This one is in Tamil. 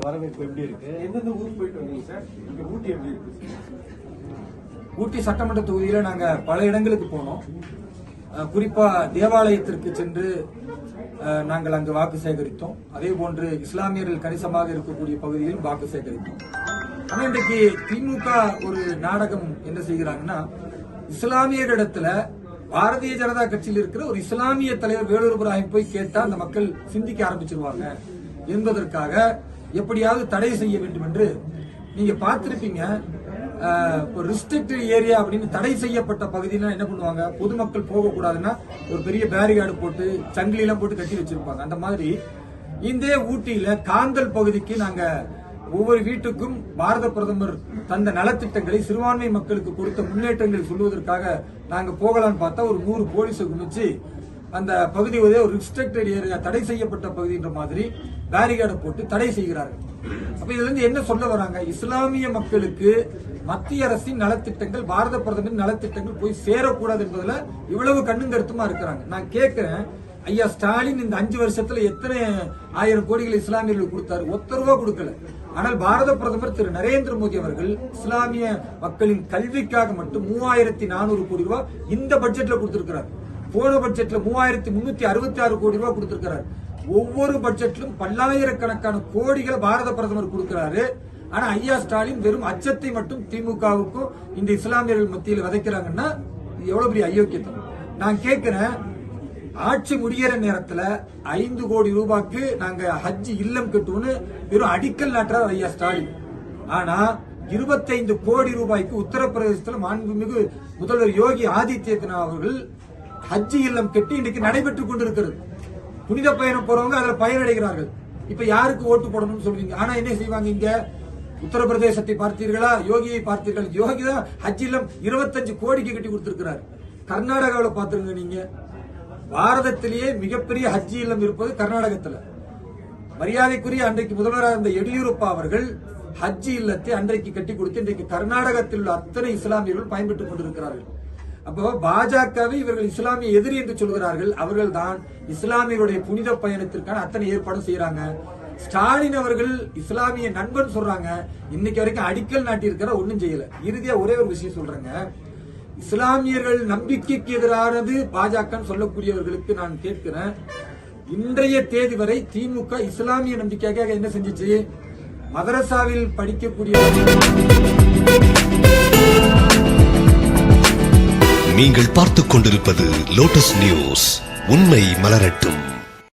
வரவேற்பு எப்படி இருக்கு? எந்தெந்த ஊருக்கு போயிட்டு வந்தீங்க சார்? இங்க ஊட்டி எப்படி இருக்கு? ஊட்டி சட்டமன்ற தொகுதியில நாங்க பல இடங்களுக்கு போனோம். குறிப்பா தேவாலயத்திற்கு சென்று நாங்கள் அங்கு வாக்கு சேகரித்தோம். அதே போன்று இஸ்லாமியர்கள் கணிசமாக இருக்கக்கூடிய பகுதியிலும் வாக்கு சேகரித்தோம். ஆனா இன்றைக்கு திமுக ஒரு நாடகம் என்ன செய்கிறாங்கன்னா, இஸ்லாமியரிடத்துல பாரதிய ஜனதா கட்சியில் இருக்கிற ஒரு இஸ்லாமிய தலைவர் வேலூர் இப்ராஹிம் போய் கேட்டா அந்த மக்கள் சிந்திக்க ஆரம்பிச்சிருவாங்க என்பதற்காக எப்படியாவது தடை செய்ய வேண்டும் என்று நீங்க பார்த்திருப்பீங்க. ரிஸ்ட்ரிக்டட் ஏரியா அப்படின்னு தடை செய்யப்பட்ட பகுதியில என்ன பண்ணுவாங்க, பொதுமக்கள் போகக்கூடாதுன்னா ஒரு பெரிய பேரிகார்டு போட்டு சங்கிலி எல்லாம் போட்டு கட்டி வச்சிருப்பாங்க. அந்த மாதிரி இந்த ஊட்டியில காந்தல் பகுதிக்கு நாங்க ஒவ்வொரு வீட்டுக்கும் பாரத பிரதமர் தந்த நலத்திட்டங்களை சிறுபான்மை மக்களுக்கு கொடுத்த முன்னேற்றங்களை சொல்வதற்காக நாங்க போகலான்னு பார்த்தா ஒரு 100 போலீஸை குமிச்சு அந்த பகுதி ஒரு ரிஸ்ட்ரிக்டட் ஏரியா, தடை செய்யப்பட்ட பகுதின்ற மாதிரி பேரிகார்டை போட்டு தடை செய்கிறார்கள். அப்ப இதுல இருந்து என்ன சொல்ல வராங்க, இஸ்லாமிய மக்களுக்கு மத்திய அரசின் நலத்திட்டங்கள், பாரத பிரதமரின் நலத்திட்டங்கள் போய் சேரக்கூடாது என்பதுல இவ்வளவு கண்ணும் கருத்துமா இருக்கிறாங்க. நான் கேட்கிறேன், ஐயா ஸ்டாலின் இந்த 5 வருஷத்துல எத்தனை 1000 கோடிகள் இஸ்லாமியர்களுக்கு கொடுத்தாரு? ஒத்த ரூபா கொடுக்கல. ஆனால் பாரத பிரதமர் திரு நரேந்திர மோடி அவர்கள் இஸ்லாமிய மக்களின் கல்விக்காக மட்டும் 3400 கோடி ரூபாய் இந்த பட்ஜெட்ல கொடுத்திருக்கிறார். போன பட்ஜெட்ல 3366 கோடி ரூபாய் கொடுத்திருக்கிறார். ஒவ்வொரு பட்ஜெட்டிலும் பல்லாயிரக்கணக்கான கோடிகளை பாரத பிரதமர் கொடுக்கிறாரு. ஆனா ஐயா ஸ்டாலின் வெறும் அச்சத்தை மட்டும் திமுகவுக்கும் இந்த இஸ்லாமியர்கள் மத்தியில் விதைக்கிறாங்கன்னா எவ்வளவு பெரிய அயோக்கியத்தனம். நான் கேட்கிறேன், ஆட்சி முடிகிற நேரத்துல 5 கோடி ரூபாய்க்கு நாங்க ஹஜ் இல்லம் கட்டுவோம்னு வெறும் அடிக்கல் நாட்டுறார் ஐயா ஸ்டாலின். ஆனா 25 கோடி ரூபாய்க்கு உத்தரப்பிரதேசத்தில் மாண்புமிகு முதல்வர் யோகி ஆதித்யநாத் அவர்கள் ஹஜ் இல்லம் கட்டி இன்றைக்கு நடைபெற்றுக் கொண்டிருக்கிறது. புனித பயணம் போறவங்க அதுல பயனடைகிறார்கள். இப்ப யாருக்கு ஓட்டு போடணும்னு சொல்லுவீங்க? ஆனா என்ன செய்வாங்க, இங்க உத்தரப்பிரதேசத்தை பார்த்தீர்களா, யோகியை பார்த்தீர்கள். யோகி தான் ஹஜ் இல்லம் 25 கோடிக்கு கட்டி கொடுத்திருக்கிறார். கர்நாடகாவில் பாத்துருங்க நீங்க, பாரதத்திலேயே மிகப்பெரிய ஹஜ் இல்லம் இருப்பது கர்நாடகத்தில். மரியாதைக்குரிய அன்றைக்கு முதல்வராக இருந்த எடியூரப்பா அவர்கள் ஹஜ் இல்லத்தை அன்றைக்கு கட்டி கொடுத்து இன்றைக்கு கர்நாடகத்தில் உள்ள அத்தனை இஸ்லாமியர்கள் பயன்பெற்றுக் கொண்டிருக்கிறார்கள். அப்போ பாஜகவை இவர்கள் இஸ்லாமிய எதிரி என்று சொல்கிறார்கள். அவர்கள் தான் இஸ்லாமியருடைய புனித பயணத்திற்கான அத்தனை ஏற்பாடும் செய்யறாங்க. ஸ்டாலின் அவர்கள் இஸ்லாமிய நண்பன் சொல்றாங்க, இன்னைக்கு வரைக்கும் அடிக்கல் நாட்டி இருக்கிற ஒன்னும் செய்யல. இறுதியா ஒரே ஒரு விஷயம் சொல்றேங்க, இஸ்லாமியர்கள் நம்பிக்கைக்கு எதிரானது பாஜக சொல்லக்கூடியவர்களுக்கு நான் கேட்கிறேன், இன்றைய தேதி வரை திமுக இஸ்லாமிய நம்பிக்கையாக என்ன செஞ்சிச்சு? மதரசாவில் படிக்கக்கூடிய நீங்கள் பார்த்துக் கொண்டிருப்பது லோட்டஸ் நியூஸ். உண்மை மலரட்டும்.